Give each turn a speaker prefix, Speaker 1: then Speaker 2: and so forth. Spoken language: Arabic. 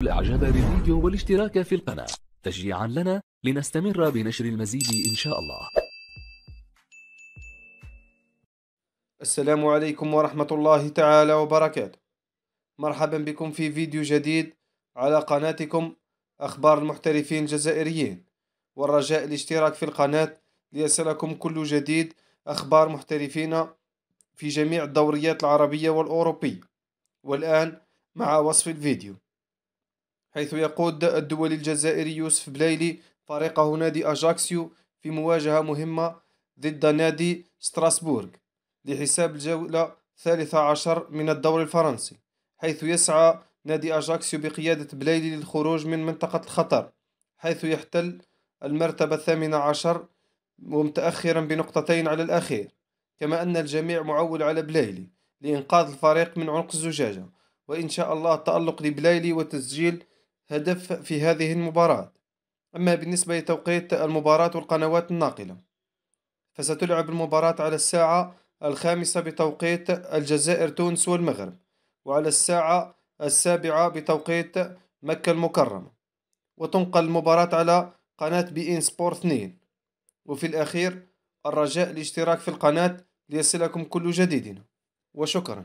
Speaker 1: الإعجاب بالفيديو والاشتراك في القناة تشجيعا لنا لنستمر بنشر المزيد إن شاء الله.
Speaker 2: السلام عليكم ورحمة الله تعالى وبركاته. مرحبا بكم في فيديو جديد على قناتكم أخبار المحترفين الجزائريين، والرجاء الاشتراك في القناة ليصلكم كل جديد أخبار محترفين في جميع الدوريات العربية والأوروبية. والآن مع وصف الفيديو، حيث يقود الدولي الجزائري يوسف بلايلي فريقه نادي أجاكسيو في مواجهة مهمة ضد نادي ستراسبورغ لحساب الجولة 13 من الدوري الفرنسي، حيث يسعى نادي أجاكسيو بقيادة بلايلي للخروج من منطقة الخطر، حيث يحتل المرتبة 18 ومتأخرا بنقطتين على الأخير. كما أن الجميع معول على بلايلي لإنقاذ الفريق من عنق الزجاجة، وإن شاء الله التألق لبلايلي وتسجيل هدف في هذه المباراة. أما بالنسبة لتوقيت المباراة والقنوات الناقلة، فستلعب المباراة على الساعة 5 بتوقيت الجزائر، تونس والمغرب، وعلى الساعة 7 بتوقيت مكة المكرمة، وتنقل المباراة على قناة بي إن سبور 2. وفي الأخير الرجاء الاشتراك في القناة ليصلكم كل جديدنا، وشكرا.